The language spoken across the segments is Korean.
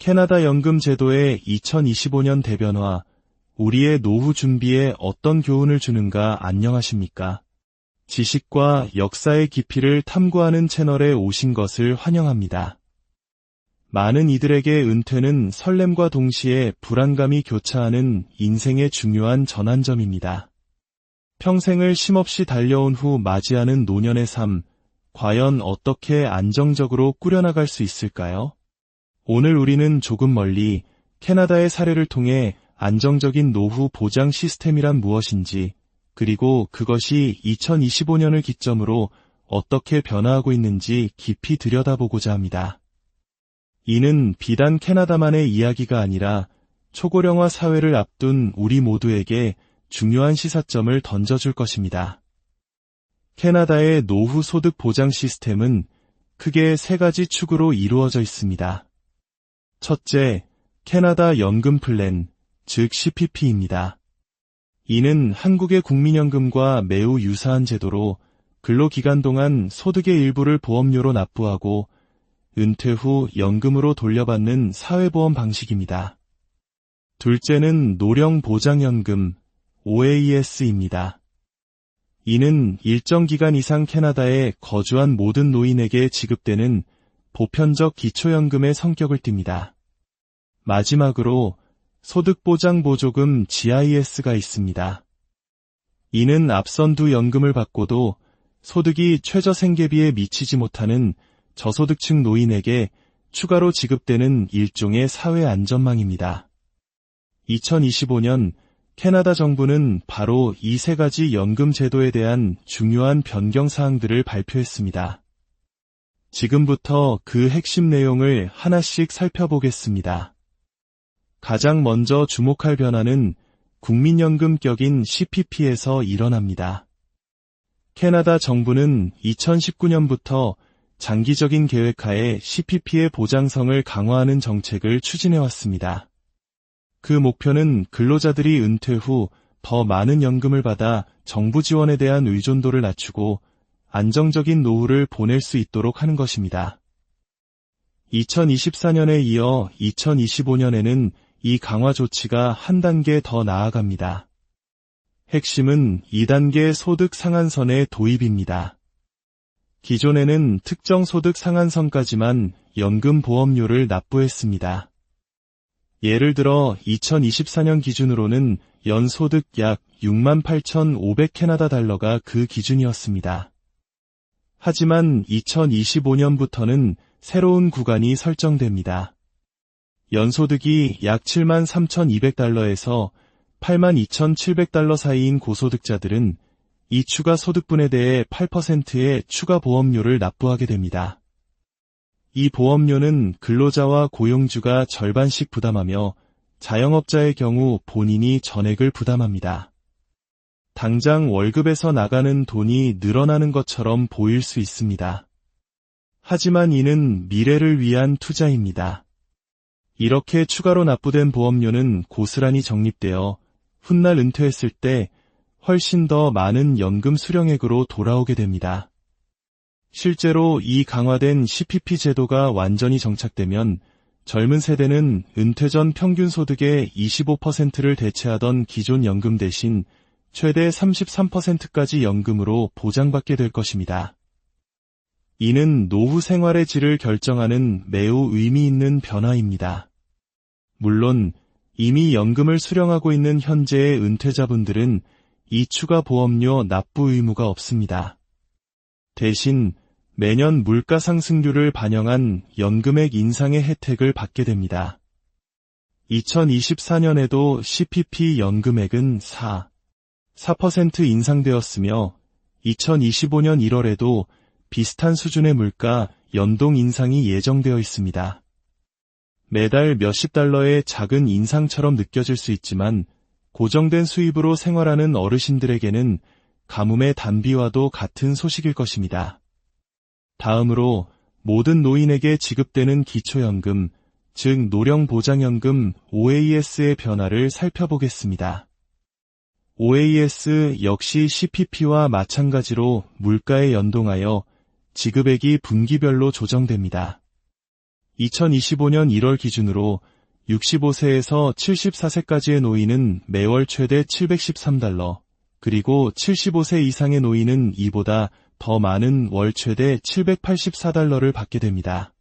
캐나다 연금 제도의 2025년 대변화, 우리의 노후 준비에 어떤 교훈을 주는가. 안녕하십니까? 지식과 역사의 깊이를 탐구하는 채널에 오신 것을 환영합니다. 많은 이들에게 은퇴는 설렘과 동시에 불안감이 교차하는 인생의 중요한 전환점입니다. 평생을 쉼없이 달려온 후 맞이하는 노년의 삶, 과연 어떻게 안정적으로 꾸려나갈 수 있을까요? 오늘 우리는 조금 멀리 캐나다의 사례를 통해 안정적인 노후 보장 시스템이란 무엇인지, 그리고 그것이 2025년을 기점으로 어떻게 변화하고 있는지 깊이 들여다보고자 합니다. 이는 비단 캐나다만의 이야기가 아니라 초고령화 사회를 앞둔 우리 모두에게 중요한 시사점을 던져줄 것입니다. 캐나다의 노후 소득 보장 시스템은 크게 세 가지 축으로 이루어져 있습니다. 첫째, 캐나다 연금 플랜, 즉 CPP입니다. 이는 한국의 국민연금과 매우 유사한 제도로 근로기간 동안 소득의 일부를 보험료로 납부하고 은퇴 후 연금으로 돌려받는 사회보험 방식입니다. 둘째는 노령보장연금, OAS입니다. 이는 일정 기간 이상 캐나다에 거주한 모든 노인에게 지급되는 보편적 기초연금의 성격을 띱니다. 마지막으로 소득보장보조금 GIS가 있습니다. 이는 앞선 두 연금을 받고도 소득이 최저생계비에 미치지 못하는 저소득층 노인에게 추가로 지급되는 일종의 사회안전망입니다. 2025년 캐나다 정부는 바로 이 세 가지 연금 제도에 대한 중요한 변경 사항들을 발표했습니다. 지금부터 그 핵심 내용을 하나씩 살펴보겠습니다. 가장 먼저 주목할 변화는 국민연금격인 CPP에서 일어납니다. 캐나다 정부는 2019년부터 장기적인 계획하에 CPP의 보장성을 강화하는 정책을 추진해왔습니다. 그 목표는 근로자들이 은퇴 후 더 많은 연금을 받아 정부 지원에 대한 의존도를 낮추고 안정적인 노후를 보낼 수 있도록 하는 것입니다. 2024년에 이어 2025년에는 이 강화 조치가 한 단계 더 나아갑니다. 핵심은 2단계 소득 상한선의 도입입니다. 기존에는 특정 소득 상한선까지만 연금 보험료를 납부했습니다. 예를 들어 2024년 기준으로는 연소득 약 68,500 캐나다 달러가 그 기준이었습니다. 하지만 2025년부터는 새로운 구간이 설정됩니다. 연소득이 약 73,200달러에서 82,700달러 사이인 고소득자들은 이 추가 소득분에 대해 8%의 추가 보험료를 납부하게 됩니다. 이 보험료는 근로자와 고용주가 절반씩 부담하며 자영업자의 경우 본인이 전액을 부담합니다. 당장 월급에서 나가는 돈이 늘어나는 것처럼 보일 수 있습니다. 하지만 이는 미래를 위한 투자입니다. 이렇게 추가로 납부된 보험료는 고스란히 적립되어 훗날 은퇴했을 때 훨씬 더 많은 연금 수령액으로 돌아오게 됩니다. 실제로 이 강화된 CPP 제도가 완전히 정착되면 젊은 세대는 은퇴 전 평균 소득의 25%를 대체하던 기존 연금 대신 최대 33%까지 연금으로 보장받게 될 것입니다. 이는 노후 생활의 질을 결정하는 매우 의미 있는 변화입니다. 물론 이미 연금을 수령하고 있는 현재의 은퇴자분들은 이 추가 보험료 납부 의무가 없습니다. 대신 매년 물가 상승률을 반영한 연금액 인상의 혜택을 받게 됩니다. 2024년에도 CPP 연금액은 4% 인상되었으며 2025년 1월에도 비슷한 수준의 물가 연동 인상이 예정되어 있습니다. 매달 몇십 달러의 작은 인상처럼 느껴질 수 있지만 고정된 수입으로 생활하는 어르신들에게는 가뭄의 단비와도 같은 소식일 것입니다. 다음으로 모든 노인에게 지급되는 기초연금, 즉 노령보장연금 OAS의 변화를 살펴보겠습니다. OAS 역시 CPP와 마찬가지로 물가에 연동하여 지급액이 분기별로 조정됩니다. 2025년 1월 기준으로 65세에서 74세까지의 노인은 매월 최대 $713, 그리고 75세 이상의 노인은 이보다 더 많은 월 최대 $784를 받게 됩니다.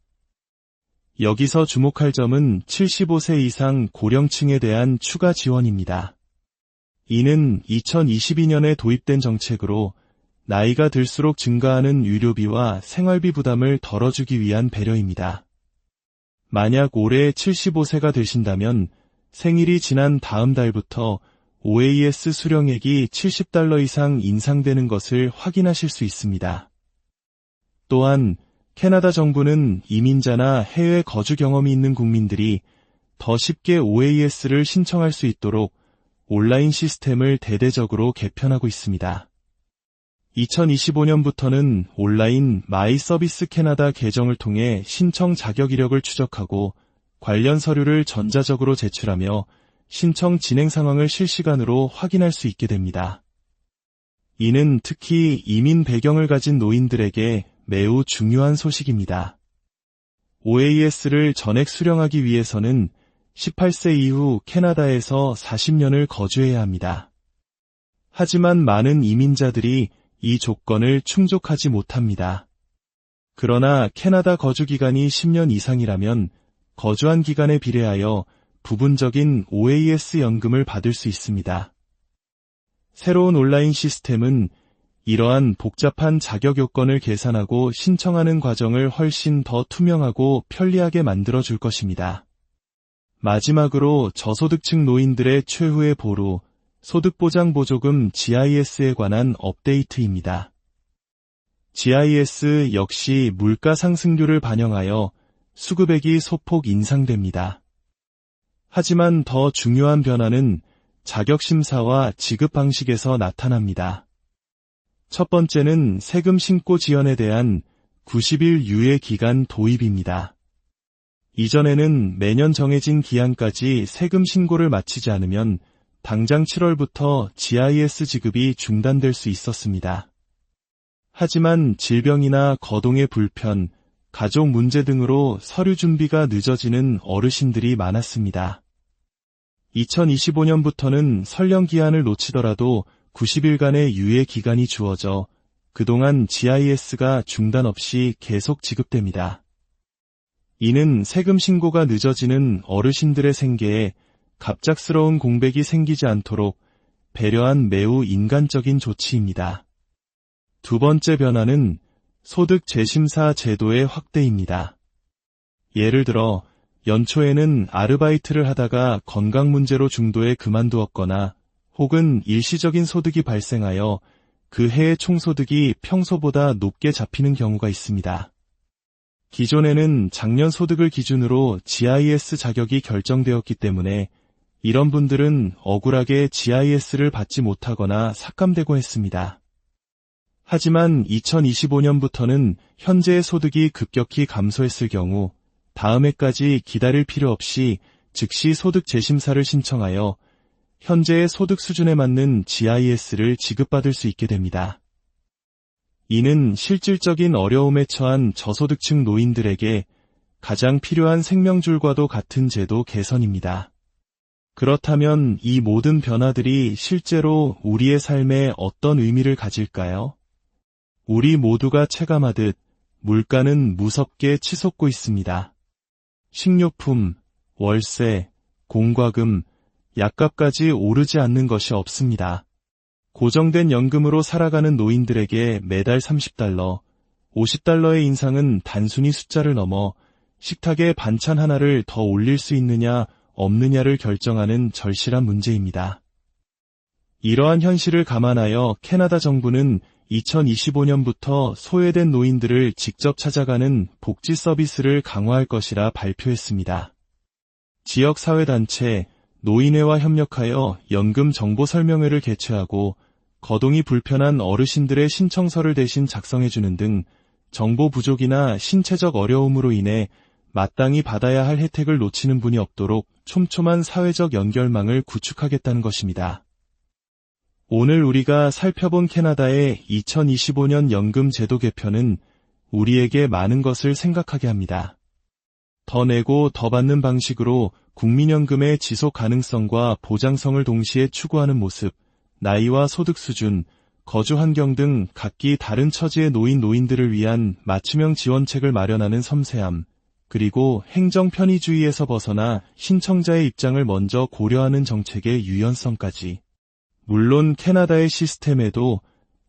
여기서 주목할 점은 75세 이상 고령층에 대한 추가 지원입니다. 이는 2022년에 도입된 정책으로 나이가 들수록 증가하는 의료비와 생활비 부담을 덜어주기 위한 배려입니다. 만약 올해 75세가 되신다면 생일이 지난 다음 달부터 OAS 수령액이 $70 이상 인상되는 것을 확인하실 수 있습니다. 또한 캐나다 정부는 이민자나 해외 거주 경험이 있는 국민들이 더 쉽게 OAS를 신청할 수 있도록 온라인 시스템을 대대적으로 개편하고 있습니다. 2025년부터는 온라인 마이 서비스 캐나다 계정을 통해 신청 자격 이력을 추적하고 관련 서류를 전자적으로 제출하며 신청 진행 상황을 실시간으로 확인할 수 있게 됩니다. 이는 특히 이민 배경을 가진 노인들에게 매우 중요한 소식입니다. OAS를 전액 수령하기 위해서는 18세 이후 캐나다에서 40년을 거주해야 합니다. 하지만 많은 이민자들이 이 조건을 충족하지 못합니다. 그러나 캐나다 거주 기간이 10년 이상이라면 거주한 기간에 비례하여 부분적인 OAS 연금을 받을 수 있습니다. 새로운 온라인 시스템은 이러한 복잡한 자격 요건을 계산하고 신청하는 과정을 훨씬 더 투명하고 편리하게 만들어 줄 것입니다. 마지막으로 저소득층 노인들의 최후의 보루, 소득보장보조금 GIS에 관한 업데이트입니다. GIS 역시 물가 상승률을 반영하여 수급액이 소폭 인상됩니다. 하지만 더 중요한 변화는 자격심사와 지급 방식에서 나타납니다. 첫 번째는 세금 신고 지연에 대한 90일 유예 기간 도입입니다. 이전에는 매년 정해진 기한까지 세금 신고를 마치지 않으면 당장 7월부터 GIS 지급이 중단될 수 있었습니다. 하지만 질병이나 거동의 불편, 가족 문제 등으로 서류 준비가 늦어지는 어르신들이 많았습니다. 2025년부터는 설령 기한을 놓치더라도 90일간의 유예 기간이 주어져 그동안 GIS가 중단 없이 계속 지급됩니다. 이는 세금 신고가 늦어지는 어르신들의 생계에 갑작스러운 공백이 생기지 않도록 배려한 매우 인간적인 조치입니다. 두 번째 변화는 소득 재심사 제도의 확대입니다. 예를 들어 연초에는 아르바이트를 하다가 건강 문제로 중도에 그만두었거나 혹은 일시적인 소득이 발생하여 그 해의 총소득이 평소보다 높게 잡히는 경우가 있습니다. 기존에는 작년 소득을 기준으로 GIS 자격이 결정되었기 때문에 이런 분들은 억울하게 GIS를 받지 못하거나 삭감되고 했습니다. 하지만 2025년부터는 현재의 소득이 급격히 감소했을 경우 다음 해까지 기다릴 필요 없이 즉시 소득 재심사를 신청하여 현재의 소득 수준에 맞는 GIS를 지급받을 수 있게 됩니다. 이는 실질적인 어려움에 처한 저소득층 노인들에게 가장 필요한 생명줄과도 같은 제도 개선입니다. 그렇다면 이 모든 변화들이 실제로 우리의 삶에 어떤 의미를 가질까요? 우리 모두가 체감하듯 물가는 무섭게 치솟고 있습니다. 식료품, 월세, 공과금, 약값까지 오르지 않는 것이 없습니다. 고정된 연금으로 살아가는 노인들에게 매달 $30, $50의 인상은 단순히 숫자를 넘어 식탁에 반찬 하나를 더 올릴 수 있느냐 없느냐를 결정하는 절실한 문제입니다. 이러한 현실을 감안하여 캐나다 정부는 2025년부터 소외된 노인들을 직접 찾아가는 복지 서비스를 강화할 것이라 발표했습니다. 지역사회단체, 노인회와 협력하여 연금 정보 설명회를 개최하고 거동이 불편한 어르신들의 신청서를 대신 작성해주는 등 정보 부족이나 신체적 어려움으로 인해 마땅히 받아야 할 혜택을 놓치는 분이 없도록 촘촘한 사회적 연결망을 구축하겠다는 것입니다. 오늘 우리가 살펴본 캐나다의 2025년 연금 제도 개편은 우리에게 많은 것을 생각하게 합니다. 더 내고 더 받는 방식으로 국민연금의 지속 가능성과 보장성을 동시에 추구하는 모습, 나이와 소득 수준, 거주 환경 등 각기 다른 처지에 놓인 노인들을 위한 맞춤형 지원책을 마련하는 섬세함, 그리고 행정 편의주의에서 벗어나 신청자의 입장을 먼저 고려하는 정책의 유연성까지. 물론 캐나다의 시스템에도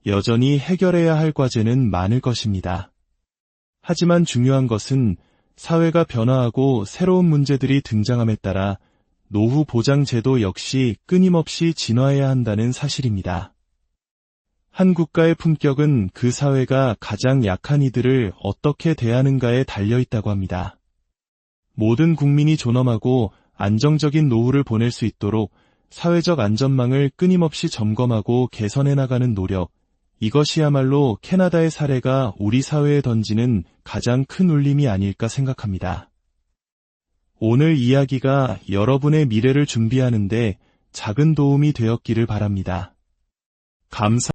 여전히 해결해야 할 과제는 많을 것입니다. 하지만 중요한 것은 사회가 변화하고 새로운 문제들이 등장함에 따라 노후 보장 제도 역시 끊임없이 진화해야 한다는 사실입니다. 한 국가의 품격은 그 사회가 가장 약한 이들을 어떻게 대하는가에 달려있다고 합니다. 모든 국민이 존엄하고 안정적인 노후를 보낼 수 있도록 사회적 안전망을 끊임없이 점검하고 개선해 나가는 노력, 이것이야말로 캐나다의 사례가 우리 사회에 던지는 가장 큰 울림이 아닐까 생각합니다. 오늘 이야기가 여러분의 미래를 준비하는 데 작은 도움이 되었기를 바랍니다. 감사합니다.